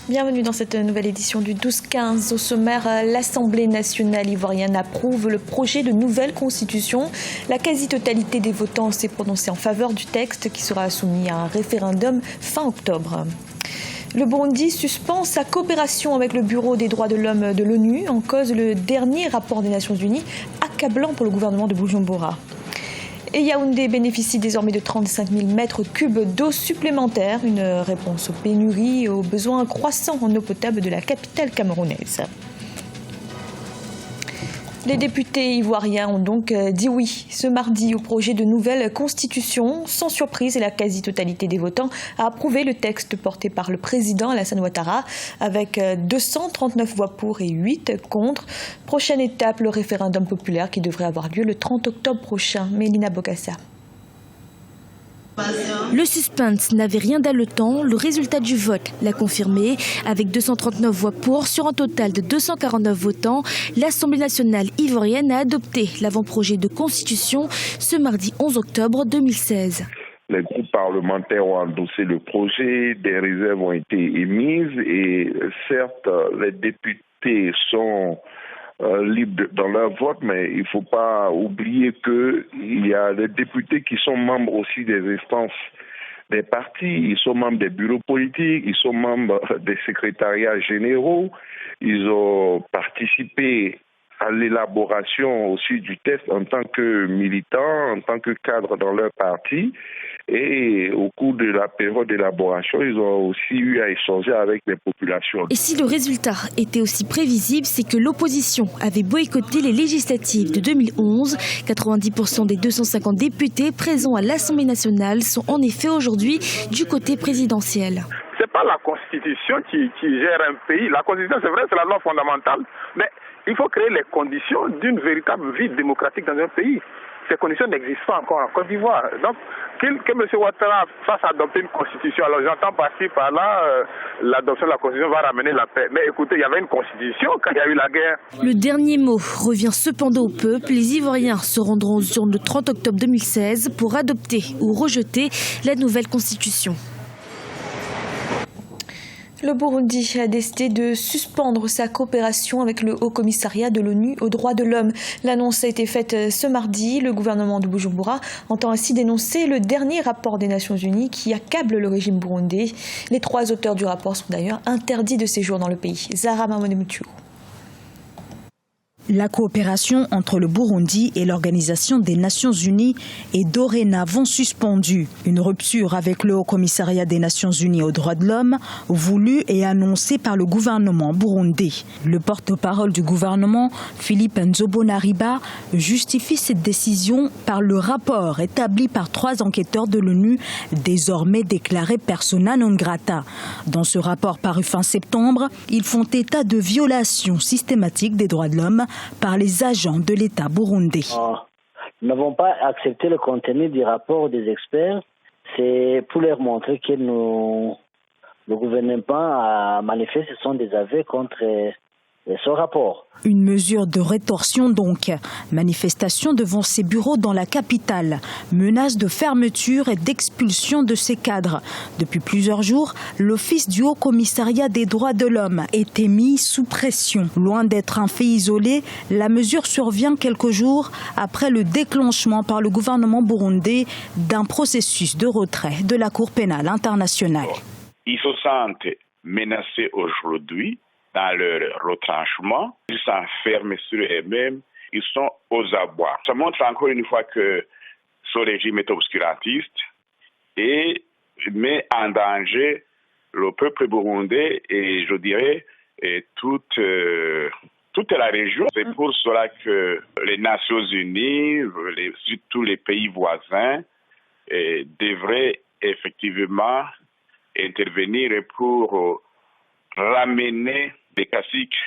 Bienvenue dans cette nouvelle édition du 12-15. Au sommaire, l'Assemblée nationale ivoirienne approuve le projet de nouvelle constitution. La quasi-totalité des votants s'est prononcée en faveur du texte qui sera soumis à un référendum fin octobre. Le Burundi suspend sa coopération avec le Bureau des droits de l'homme de l'ONU, en cause le dernier rapport des Nations Unies, accablant pour le gouvernement de Bujumbura. Et Yaoundé bénéficie désormais de 35 000 mètres cubes d'eau supplémentaire, une réponse aux pénuries et aux besoins croissants en eau potable de la capitale camerounaise. Les députés ivoiriens ont donc dit oui ce mardi au projet de nouvelle constitution. Sans surprise, la quasi-totalité des votants a approuvé le texte porté par le président Alassane Ouattara avec 239 voix pour et 8 contre. Prochaine étape, le référendum populaire qui devrait avoir lieu le 30 octobre prochain. Mélina Bokassa. Le suspense n'avait rien d'haletant, le résultat du vote l'a confirmé. Avec 239 voix pour sur un total de 249 votants, l'Assemblée nationale ivoirienne a adopté l'avant-projet de constitution ce mardi 11 octobre 2016. Les groupes parlementaires ont endossé le projet, des réserves ont été émises et certes les députés sont libres dans leur vote, mais il ne faut pas oublier qu'il y a des députés qui sont membres aussi des instances des partis, ils sont membres des bureaux politiques, ils sont membres des secrétariats généraux, ils ont participé à l'élaboration aussi du texte en tant que militants, en tant que cadres dans leur parti. Et au cours de la période d'élaboration, ils ont aussi eu à échanger avec les populations. Et si le résultat était aussi prévisible, c'est que l'opposition avait boycotté les législatives de 2011. 90% des 250 députés présents à l'Assemblée nationale sont en effet aujourd'hui du côté présidentiel. C'est pas la Constitution qui gère un pays. La Constitution, c'est vrai, c'est la loi fondamentale, mais il faut créer les conditions d'une véritable vie démocratique dans un pays. Ces conditions n'existent pas encore en Côte d'Ivoire. Donc, que M. Ouattara fasse adopter une constitution, alors j'entends par-ci, par-là, l'adoption de la constitution va ramener la paix. Mais écoutez, il y avait une constitution quand il y a eu la guerre. Le dernier mot revient cependant au peuple. Les Ivoiriens se rendront aux urnes le 30 octobre 2016 pour adopter ou rejeter la nouvelle constitution. Le Burundi a décidé de suspendre sa coopération avec le Haut-Commissariat de l'ONU aux droits de l'homme. L'annonce a été faite ce mardi. Le gouvernement de Bujumbura entend ainsi dénoncer le dernier rapport des Nations Unies qui accable le régime burundais. Les 3 auteurs du rapport sont d'ailleurs interdits de séjour dans le pays. Zahra Mamonemutu. La coopération entre le Burundi et l'Organisation des Nations Unies est dorénavant suspendue. Une rupture avec le Haut-Commissariat des Nations Unies aux droits de l'homme, voulue et annoncée par le gouvernement burundais. Le porte-parole du gouvernement, Philippe Nzobonariba, justifie cette décision par le rapport établi par 3 enquêteurs de l'ONU, désormais déclarés persona non grata. Dans ce rapport paru fin septembre, ils font état de violations systématiques des droits de l'homme par les agents de l'État burundais. Nous n'avons pas accepté le contenu du rapport des experts. C'est pour leur montrer que le gouvernement a manifesté son désaveu contre ce rapport. Une mesure de rétorsion donc. Manifestation devant ses bureaux dans la capitale. Menace de fermeture et d'expulsion de ses cadres. Depuis plusieurs jours, l'Office du Haut-Commissariat des droits de l'homme était mis sous pression. Loin d'être un fait isolé, la mesure survient quelques jours après le déclenchement par le gouvernement burundais d'un processus de retrait de la Cour pénale internationale. Ils se sentent menacés aujourd'hui dans leur retranchement, ils s'enferment sur eux-mêmes, ils sont aux abois. Ça montre encore une fois que ce régime est obscurantiste et met en danger le peuple burundais et je dirais toute la région. C'est pour cela que les Nations Unies, surtout les pays voisins, devraient effectivement intervenir pour ramener les caciques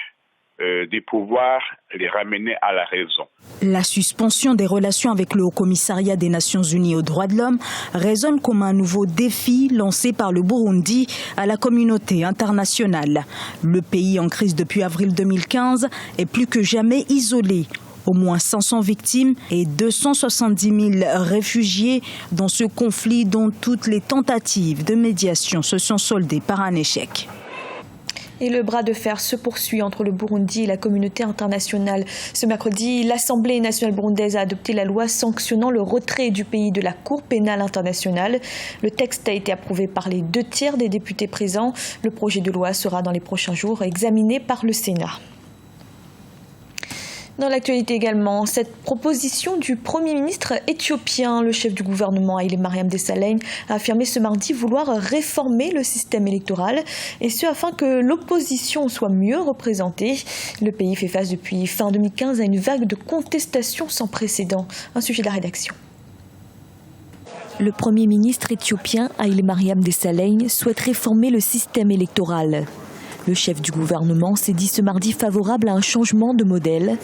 du pouvoir, les ramener à la raison. La suspension des relations avec le Haut-Commissariat des Nations Unies aux droits de l'homme résonne comme un nouveau défi lancé par le Burundi à la communauté internationale. Le pays en crise depuis avril 2015 est plus que jamais isolé. Au moins 500 victimes et 270 000 réfugiés dans ce conflit dont toutes les tentatives de médiation se sont soldées par un échec. Et le bras de fer se poursuit entre le Burundi et la communauté internationale. Ce mercredi, l'Assemblée nationale burundaise a adopté la loi sanctionnant le retrait du pays de la Cour pénale internationale. Le texte a été approuvé par les 2/3 des députés présents. Le projet de loi sera dans les prochains jours examiné par le Sénat. Dans l'actualité également, cette proposition du Premier ministre éthiopien, le chef du gouvernement Haïlé Mariam Desalegn, a affirmé ce mardi vouloir réformer le système électoral, et ce afin que l'opposition soit mieux représentée. Le pays fait face depuis fin 2015 à une vague de contestation sans précédent. Un sujet de la rédaction. Le Premier ministre éthiopien Haïlé Mariam Desalegn souhaite réformer le système électoral. Le chef du gouvernement s'est dit ce mardi favorable à un changement de modèle.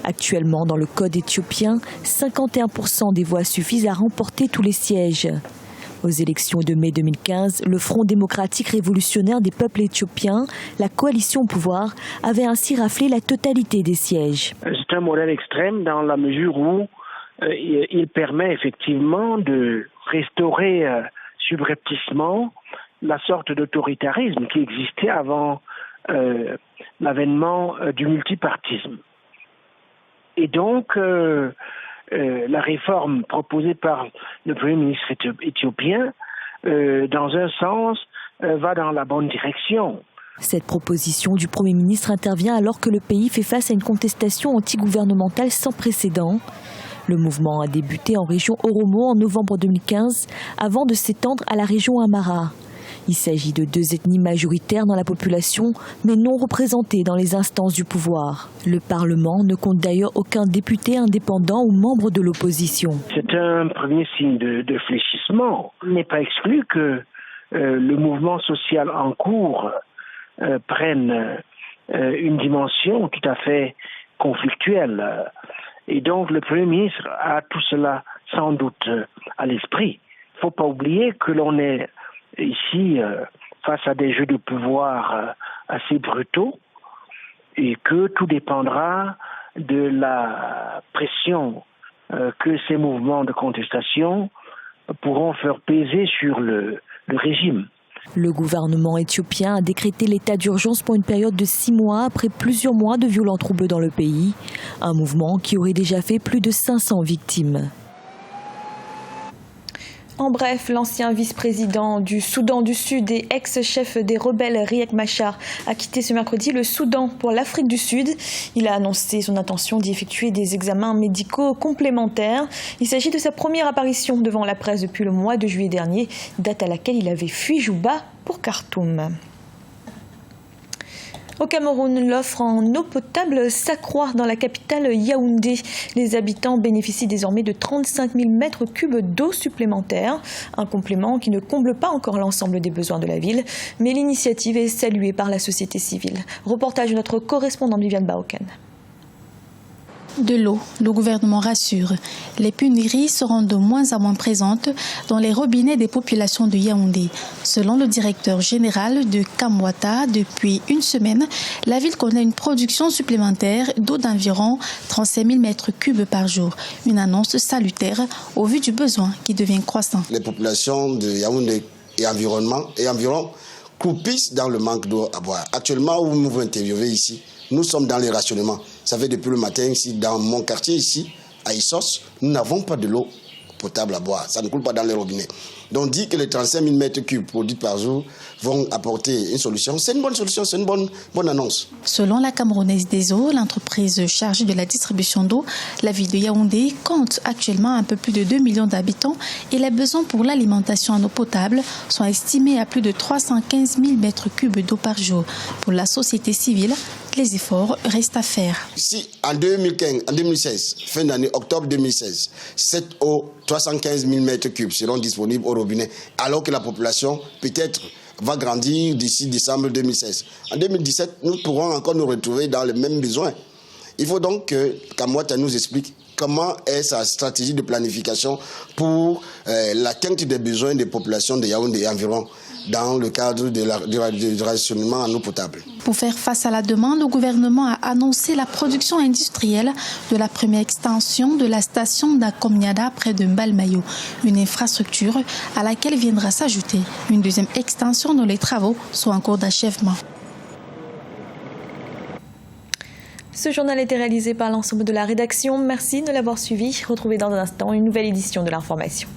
Actuellement, dans le code éthiopien, 51% des voix suffisent à remporter tous les sièges. Aux élections de mai 2015, le Front démocratique révolutionnaire des peuples éthiopiens, la coalition au pouvoir, avait ainsi raflé la totalité des sièges. C'est un modèle extrême dans la mesure où il permet effectivement de restaurer subrepticement la sorte d'autoritarisme qui existait avant l'avènement du multipartisme. Et donc, la réforme proposée par le Premier ministre éthiopien, dans un sens, va dans la bonne direction. Cette proposition du Premier ministre intervient alors que le pays fait face à une contestation antigouvernementale sans précédent. Le mouvement a débuté en région Oromo en novembre 2015, avant de s'étendre à la région Amhara. Il s'agit de 2 ethnies majoritaires dans la population, mais non représentées dans les instances du pouvoir. Le Parlement ne compte d'ailleurs aucun député indépendant ou membre de l'opposition. C'est un premier signe de fléchissement. Il n'est pas exclu que le mouvement social en cours prenne une dimension tout à fait conflictuelle. Et donc le Premier ministre a tout cela sans doute à l'esprit. Il ne faut pas oublier que l'on est ici face à des jeux de pouvoir assez brutaux et que tout dépendra de la pression que ces mouvements de contestation pourront faire peser sur le régime. Le gouvernement éthiopien a décrété l'état d'urgence pour une période de 6 mois après plusieurs mois de violents troubles dans le pays. Un mouvement qui aurait déjà fait plus de 500 victimes. En bref, l'ancien vice-président du Soudan du Sud et ex-chef des rebelles Riek Machar a quitté ce mercredi le Soudan pour l'Afrique du Sud. Il a annoncé son intention d'y effectuer des examens médicaux complémentaires. Il s'agit de sa première apparition devant la presse depuis le mois de juillet dernier, date à laquelle il avait fui Juba pour Khartoum. Au Cameroun, l'offre en eau potable s'accroît dans la capitale Yaoundé. Les habitants bénéficient désormais de 35 000 mètres cubes d'eau supplémentaire, un complément qui ne comble pas encore l'ensemble des besoins de la ville, mais l'initiative est saluée par la société civile. Reportage de notre correspondante Viviane Baoken. De l'eau, le gouvernement rassure. Les pénuries seront de moins en moins présentes dans les robinets des populations de Yaoundé. Selon le directeur général de Kamwata, depuis une semaine, la ville connaît une production supplémentaire d'eau d'environ 35 000 mètres cubes par jour. Une annonce salutaire au vu du besoin qui devient croissant. Les populations de Yaoundé et environ croupissent dans le manque d'eau à boire. Actuellement, où nous vous interviewez ici, nous sommes dans les rationnements. Ça fait depuis le matin ici, dans mon quartier ici, à Issos, nous n'avons pas de l'eau potable à boire. Ça ne coule pas dans les robinets. Donc dire que les 35 000 mètres cubes produits par jour vont apporter une solution, c'est une bonne solution, c'est une bonne annonce. Selon la Camerounaise des eaux, l'entreprise chargée de la distribution d'eau, la ville de Yaoundé compte actuellement un peu plus de 2 millions d'habitants et les besoins pour l'alimentation en eau potable sont estimés à plus de 315 000 mètres cubes d'eau par jour. Pour la société civile, les efforts restent à faire. Si en 2016, fin d'année, octobre 2016, cette eau, 315 000 mètres cubes seront disponibles au robinet, alors que la population peut-être va grandir d'ici décembre 2016. En 2017, nous pourrons encore nous retrouver dans les mêmes besoins. Il faut donc que Kamwata nous explique comment est sa stratégie de planification pour l'atteinte des besoins des populations de Yaoundé et environ dans le cadre du rationnement en eau potable. Pour faire face à la demande, le gouvernement a annoncé la production industrielle de la première extension de la station d'Akomniada près de Mbalmayo, une infrastructure à laquelle viendra s'ajouter une deuxième extension dont les travaux sont en cours d'achèvement. Ce journal a été réalisé par l'ensemble de la rédaction. Merci de l'avoir suivi. Retrouvez dans un instant une nouvelle édition de l'information.